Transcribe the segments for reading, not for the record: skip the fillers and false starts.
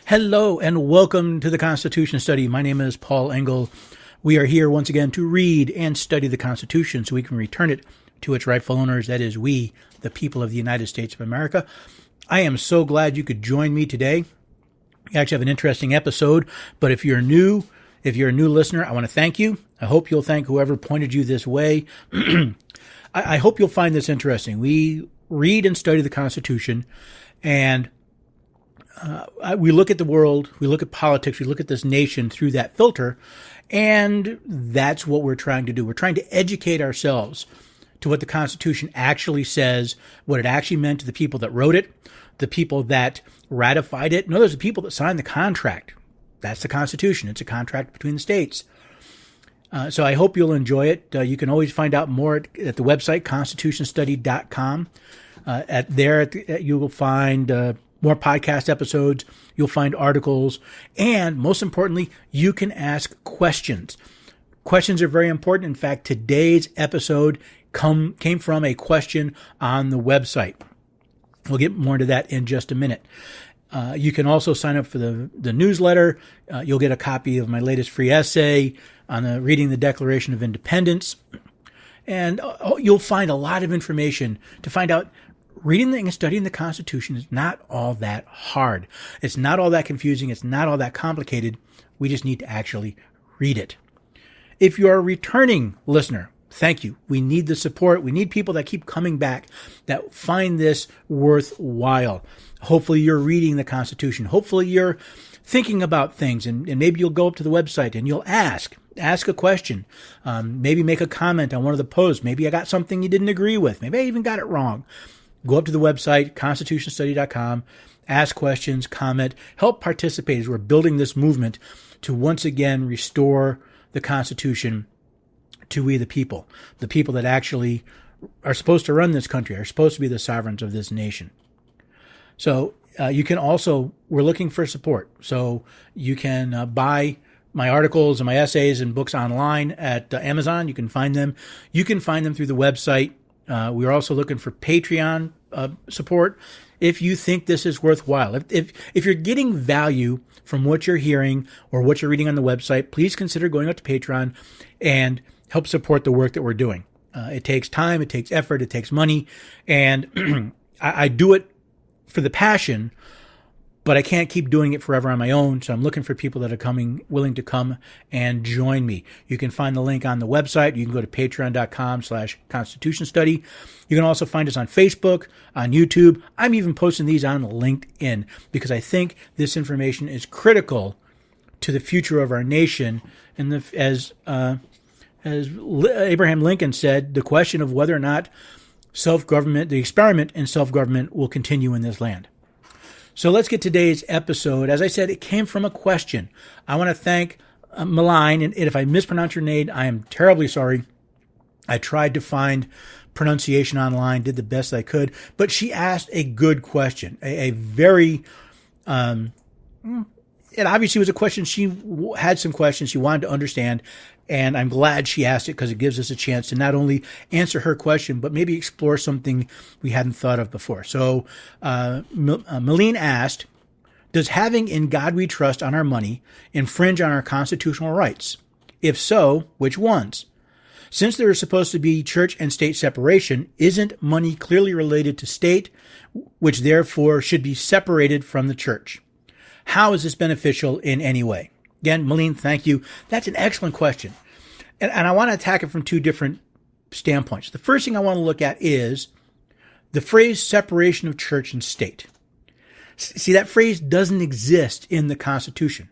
Hello and welcome to the Constitution Study. My name is Paul Engel. We are here once again to read and study the Constitution so we can return it to its rightful owners, that is, we, the people of the United States of America. I am so glad you could join me today. We actually have an interesting episode, but if you're a new listener, I want to thank you. I hope you'll thank whoever pointed you this way. I hope you'll find this interesting. We read and study the Constitution, and we look at the world, we look at politics, we look at this nation through that filter, and that's what we're trying to do. We're trying to educate ourselves to what the Constitution actually says, what it actually meant to the people that wrote it, the people that ratified it. No, there's the people that signed the contract. That's the Constitution. It's a contract between the states. So I hope you'll enjoy it. You can always find out more at the website, constitutionstudy.com. You will find more podcast episodes, you'll find articles, and most importantly, you can ask questions. Questions are very important. In fact, today's episode came from a question on the website. We'll get more into that in just a minute. You can also sign up for the newsletter. You'll get a copy of my latest free essay on reading the Declaration of Independence. And you'll find a lot of information to find out. Reading and studying the Constitution is not all that hard. It's not all that confusing. It's not all that complicated. We just need to actually read it. If you are a returning listener, thank you. We need the support. We need people that keep coming back, that find this worthwhile. Hopefully you're reading the Constitution. Hopefully you're thinking about things, and maybe you'll go up to the website and you'll ask a question, maybe make a comment on one of the posts. Maybe I got something you didn't agree with. Maybe I even got it wrong. Go up to the website, constitutionstudy.com, ask questions, comment, help participate as we're building this movement to once again restore the Constitution to we the people that actually are supposed to run this country, are supposed to be the sovereigns of this nation. So you can also, we're looking for support. So you can buy my articles and my essays and books online at Amazon. You can find them. You can find them through the website. We're also looking for Patreon support if you think this is worthwhile. If you're getting value from what you're hearing or what you're reading on the website, please consider going up to Patreon and help support the work that we're doing. It takes time, it takes effort, it takes money, and I do it for the passion, but I can't keep doing it forever on my own, so I'm looking for people that are willing to come and join me. You can find the link on the website. You can go to patreon.com/Constitution Study. You can also find us on Facebook, on YouTube. I'm even posting these on LinkedIn because I think this information is critical to the future of our nation. And as Abraham Lincoln said, the question of whether or not self-government, the experiment in self-government, will continue in this land. So let's get today's episode. As I said, it came from a question. I want to thank Malign, and if I mispronounce your name, I am terribly sorry. I tried to find pronunciation online, did the best I could, but she asked a good question, a very, it obviously was a question. She had some questions she wanted to understand, and I'm glad she asked it because it gives us a chance to not only answer her question, but maybe explore something we hadn't thought of before. So Malene asked, does having "In God We Trust" on our money infringe on our constitutional rights? If so, which ones? Since there is supposed to be church and state separation, isn't money clearly related to state, which therefore should be separated from the church? How is this beneficial in any way? Again, Malene, thank you. That's an excellent question. And I want to attack it from two different standpoints. The first thing I want to look at is the phrase separation of church and state. See, that phrase doesn't exist in the Constitution.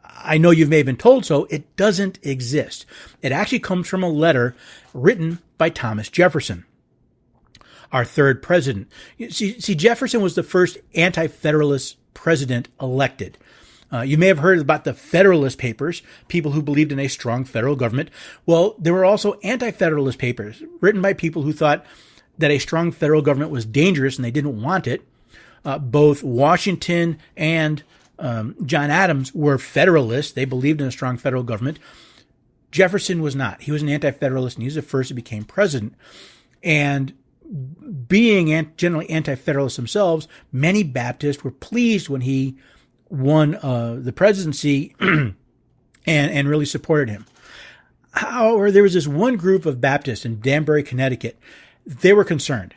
I know you may have been told so. It doesn't exist. It actually comes from a letter written by Thomas Jefferson, our third president. See, Jefferson was the first anti-federalist president elected. You may have heard about the Federalist Papers, people who believed in a strong federal government. Well, there were also anti-federalist papers written by people who thought that a strong federal government was dangerous and they didn't want it. Both Washington and John Adams were Federalists. They believed in a strong federal government. Jefferson was not. He was an anti-federalist, and he was the first who became president. And being generally anti-federalists themselves, many Baptists were pleased when he won the presidency and really supported him. However, there was this one group of Baptists in Danbury, Connecticut. They were concerned.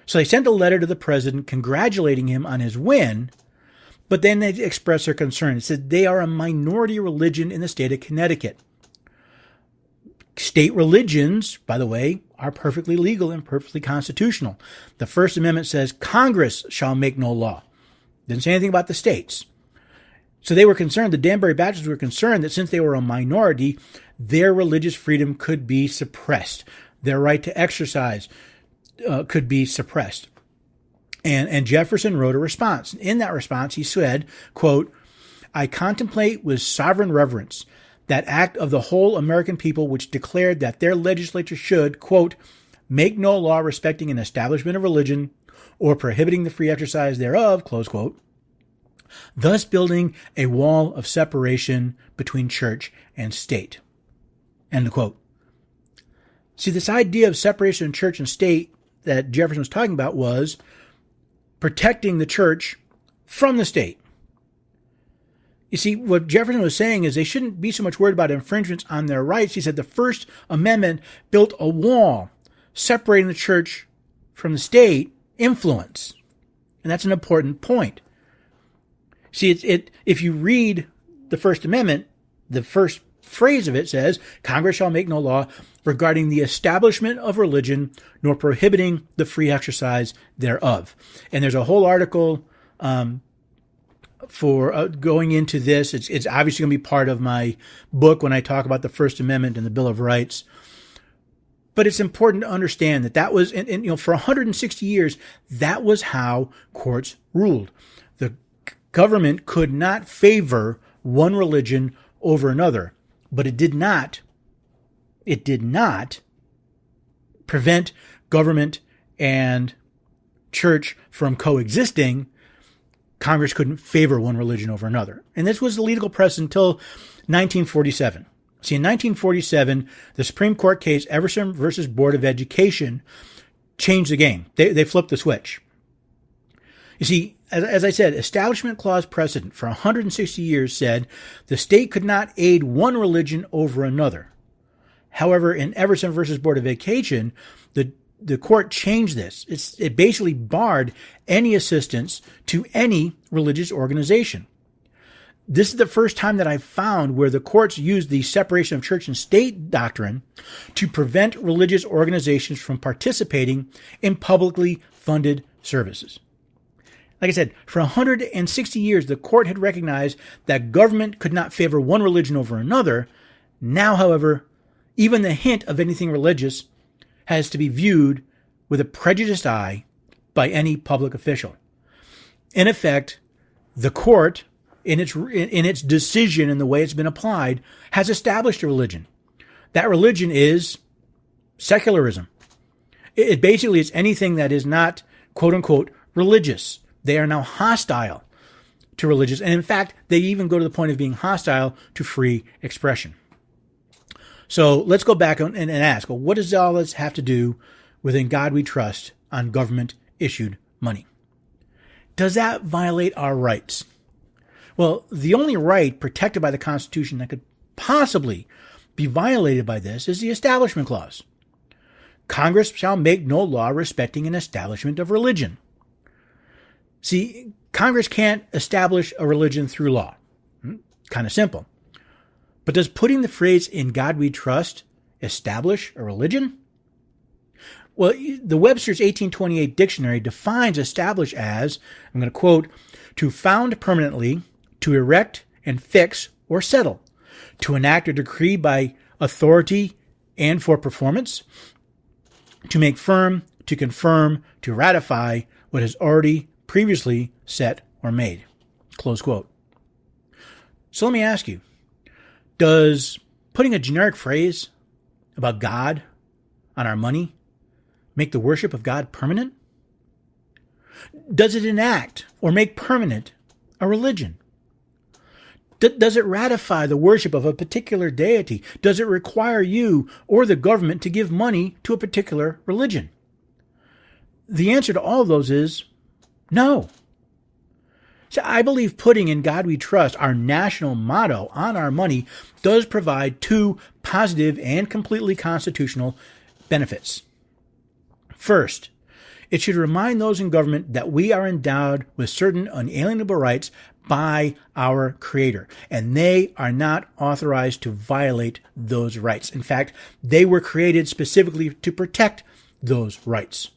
So they sent a letter to the president congratulating him on his win, but then they expressed their concern. It said they are a minority religion in the state of Connecticut. State religions, by the way, are perfectly legal and perfectly constitutional. The First Amendment says Congress shall make no law. Didn't say anything about the states. So they were concerned, the Danbury Baptists were concerned that since they were a minority, their religious freedom could be suppressed. Their right to exercise could be suppressed. And Jefferson wrote a response. In that response, he said, quote, I contemplate with sovereign reverence that act of the whole American people which declared that their legislature should, quote, make no law respecting an establishment of religion or prohibiting the free exercise thereof, close quote, thus building a wall of separation between church and state, end quote. See, this idea of separation of church and state that Jefferson was talking about was protecting the church from the state. You see, what Jefferson was saying is they shouldn't be so much worried about infringements on their rights. He said the First Amendment built a wall separating the church from the state influence. And that's an important point. See, if you read the First Amendment, the first phrase of it says, Congress shall make no law regarding the establishment of religion, nor prohibiting the free exercise thereof. And there's a whole article for going into this. It's obviously going to be part of my book when I talk about the First Amendment and the Bill of Rights. But it's important to understand that was, and for 160 years, that was how courts ruled. The government could not favor one religion over another, but it did not prevent government and church from coexisting. Congress couldn't favor one religion over another. And this was the legal precedent until 1947. See, in 1947, the Supreme Court case Everson versus Board of Education changed the game. They flipped the switch. You see, as I said, Establishment Clause precedent for 160 years said the state could not aid one religion over another. However, in Everson versus Board of Education, the court changed this. It basically barred any assistance to any religious organization. This is the first time that I've found where the courts used the separation of church and state doctrine to prevent religious organizations from participating in publicly funded services. Like I said, for 160 years, the court had recognized that government could not favor one religion over another. Now, however, even the hint of anything religious has to be viewed with a prejudiced eye by any public official. In effect, the court, in its decision and the way it's been applied, has established a religion. That religion is secularism. It basically is anything that is not, quote unquote, religious. They are now hostile to religious. And in fact, they even go to the point of being hostile to free expression. So let's go back and ask, well, what does all this have to do with In God We Trust on government-issued money? Does that violate our rights? Well, the only right protected by the Constitution that could possibly be violated by this is the Establishment Clause. Congress shall make no law respecting an establishment of religion. See, Congress can't establish a religion through law. Kind of simple. But does putting the phrase "In God We Trust" establish a religion? Well, the Webster's 1828 dictionary defines establish as, I'm going to quote, to found permanently, to erect and fix or settle, to enact or decree by authority and for performance, to make firm, to confirm, to ratify what has already previously set or made. Close quote. So let me ask you, does putting a generic phrase about God on our money make the worship of God permanent? Does it enact or make permanent a religion? Does it ratify the worship of a particular deity? Does it require you or the government to give money to a particular religion? The answer to all of those is no. So I believe putting "In God We Trust," our national motto, on our money does provide two positive and completely constitutional benefits. First, it should remind those in government that we are endowed with certain unalienable rights by our Creator, and they are not authorized to violate those rights. In fact, they were created specifically to protect those rights.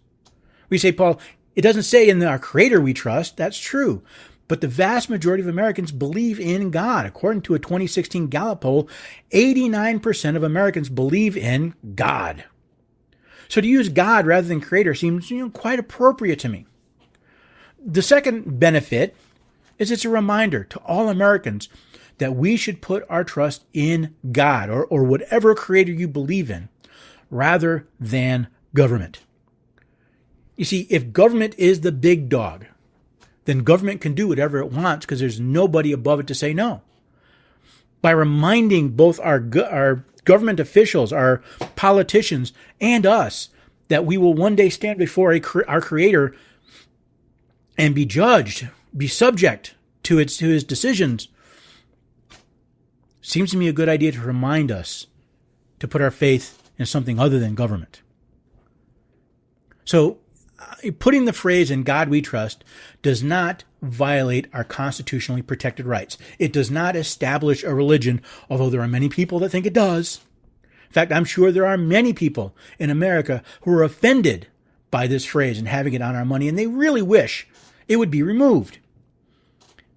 We say, Paul, it doesn't say in our Creator we trust. That's true. But the vast majority of Americans believe in God. According to a 2016 Gallup poll, 89% of Americans believe in God. So to use God rather than Creator seems quite appropriate to me. The second benefit is it's a reminder to all Americans that we should put our trust in God or whatever Creator you believe in rather than government. You see, if government is the big dog, then government can do whatever it wants because there's nobody above it to say no. By reminding both our government officials, our politicians, and us that we will one day stand before our Creator and be judged, be subject to his decisions, seems to me a good idea to remind us to put our faith in something other than government. So, putting the phrase "In God We Trust" does not violate our constitutionally protected rights. It does not establish a religion, although there are many people that think it does. In fact, I'm sure there are many people in America who are offended by this phrase and having it on our money, and they really wish it would be removed.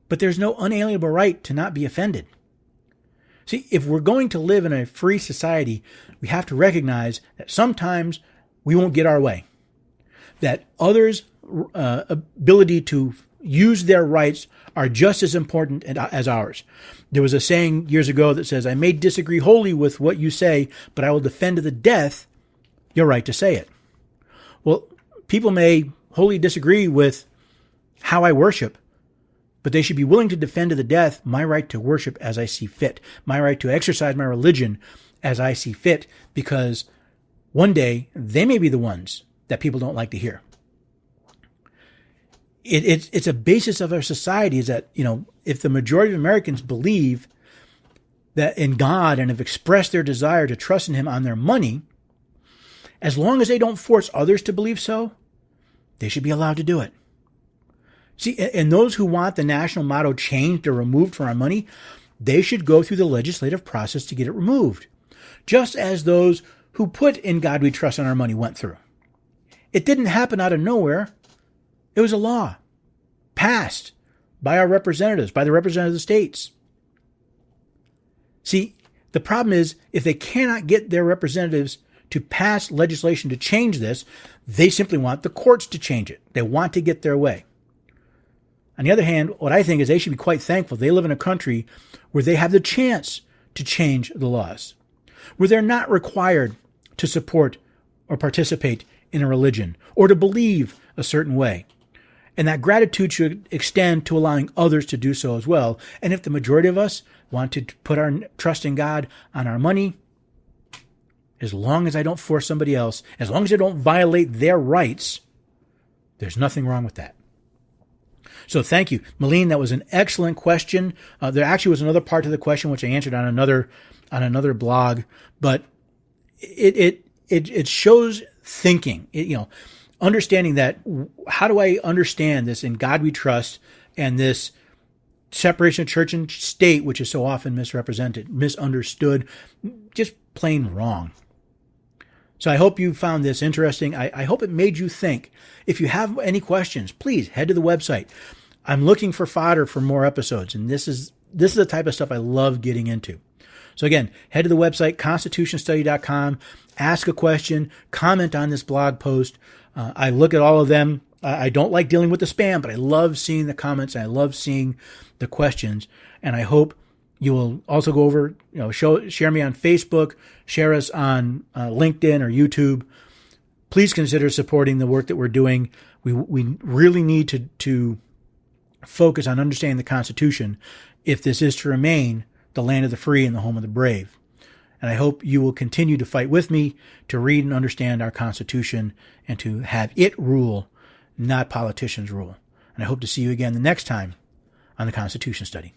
But there's no unalienable right to not be offended. See, if we're going to live in a free society, we have to recognize that sometimes we won't get our way, that others' ability to use their rights are just as important as ours. There was a saying years ago that says, "I may disagree wholly with what you say, but I will defend to the death your right to say it." Well, people may wholly disagree with how I worship, but they should be willing to defend to the death my right to worship as I see fit, my right to exercise my religion as I see fit, because one day they may be the ones that people don't like to hear. It's a basis of our society is that, if the majority of Americans believe that in God and have expressed their desire to trust in Him on their money, as long as they don't force others to believe so, they should be allowed to do it. See, and those who want the national motto changed or removed from our money, they should go through the legislative process to get it removed, just as those who put "In God We Trust" on our money went through. It didn't happen out of nowhere. It was a law passed by our representatives, by the representatives of the states. See, the problem is if they cannot get their representatives to pass legislation to change this, they simply want the courts to change it. They want to get their way. On the other hand, what I think is they should be quite thankful they live in a country where they have the chance to change the laws, where they're not required to support or participate in a religion or to believe a certain way. And that gratitude should extend to allowing others to do so as well. And if the majority of us want to put our trust in God on our money, as long as I don't force somebody else, as long as I don't violate their rights, there's nothing wrong with that. So thank you. Malene, that was an excellent question. There actually was another part to the question which I answered on another blog, but it shows thinking, understanding that how do I understand this "In God We Trust" and this separation of church and state, which is so often misrepresented, misunderstood, just plain wrong. So I hope you found this interesting. I hope it made you think. If you have any questions, please head to the website. I'm looking for fodder for more episodes, and this is the type of stuff I love getting into. So again, head to the website, constitutionstudy.com, ask a question, comment on this blog post. I look at all of them. I don't like dealing with the spam, but I love seeing the comments. And I love seeing the questions. And I hope you will also go over, share me on Facebook, share us on LinkedIn or YouTube. Please consider supporting the work that we're doing. We really need to focus on understanding the Constitution if this is to remain the land of the free and the home of the brave. And I hope you will continue to fight with me to read and understand our Constitution and to have it rule, not politicians rule. And I hope to see you again the next time on the Constitution Study.